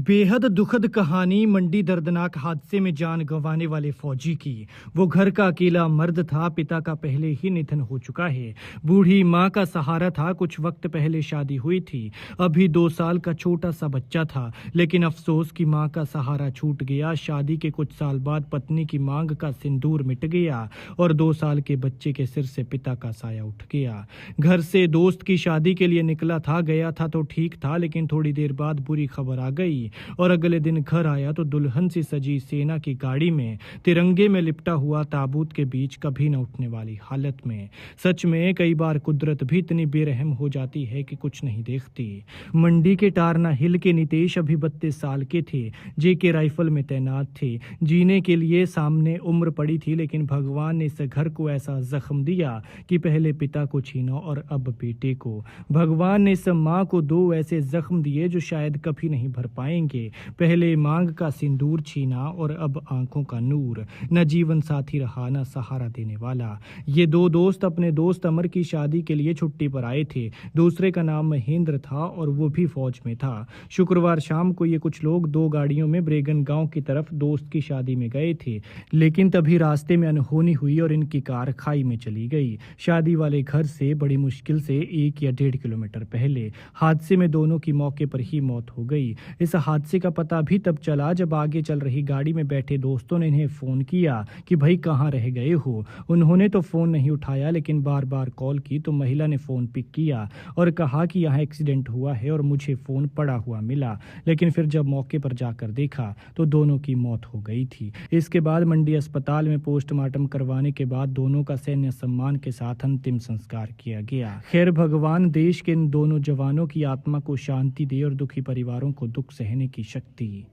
बेहद दुखद कहानी मंडी दर्दनाक हादसे में जान गंवाने वाले फौजी की। वो घर का अकेला मर्द था, पिता का पहले ही निधन हो चुका है। बूढ़ी माँ का सहारा था। कुछ वक्त पहले शादी हुई थी, अभी 2 साल का छोटा सा बच्चा था। लेकिन अफसोस कि माँ का सहारा छूट गया। शादी के कुछ साल बाद पत्नी की मांग का सिंदूर मिट गया और 2 साल के बच्चे के सिर से पिता का साया उठ गया। घर से दोस्त की शादी के लिए निकला था, गया था तो ठीक था, लेकिन थोड़ी देर बाद बुरी खबर आ गई और अगले दिन घर आया तो दुल्हन से सजी सेना की गाड़ी में तिरंगे में लिपटा हुआ ताबूत के बीच कभी न उठने वाली हालत में। सच में कई बार कुदरत भी इतनी बेरहम हो जाती है कि कुछ नहीं देखती। मंडी के टारना हिल के नितेश अभी 32 साल के थे। जेके राइफल में तैनात थे। जीने के लिए सामने उम्र पड़ी थी, लेकिन भगवान ने इस घर को ऐसा जख्म दिया कि पहले पिता को छीना और अब बेटे को। भगवान ने इस माँ को 2 ऐसे जख्म दिए जो शायद कभी नहीं भर पाएंगे। पहले मांग का सिंदूर छीना और अब आंखों का नूर। न जीवन साथी रहा, न सहारा देने वाला। ये 2 दोस्त अपने दोस्त अमर की शादी के लिए छुट्टी पर आए थे। दूसरे का नाम महेंद्र था और वो भी फौज में था। शुक्रवार शाम को ये कुछ लोग 2 गाड़ियों में ब्रेगन गांव की तरफ दोस्त की शादी में गए थे, लेकिन तभी रास्ते में अनहोनी हुई और इनकी कार खाई में चली गई। शादी वाले घर से बड़ी मुश्किल से 1 या 1.5 किलोमीटर पहले। हादसे में दोनों की मौके पर ही मौत हो गई। इस हादसे का पता भी तब चला जब आगे चल रही गाड़ी में बैठे दोस्तों ने इन्हें फोन किया कि भाई कहाँ रह गए हो। उन्होंने तो फोन नहीं उठाया, लेकिन बार बार कॉल की तो महिला ने फोन पिक किया और कहा कि यहाँ एक्सीडेंट हुआ है और मुझे फोन पड़ा हुआ मिला। लेकिन फिर जब मौके पर जाकर देखा तो दोनों की मौत हो गई थी। इसके बाद मंडी अस्पताल में पोस्टमार्टम करवाने के बाद दोनों का सैन्य सम्मान के साथ अंतिम संस्कार किया गया। खैर, भगवान देश के इन दोनों जवानों की आत्मा को शांति दे और दुखी परिवारों को दुख सहने की शक्ति।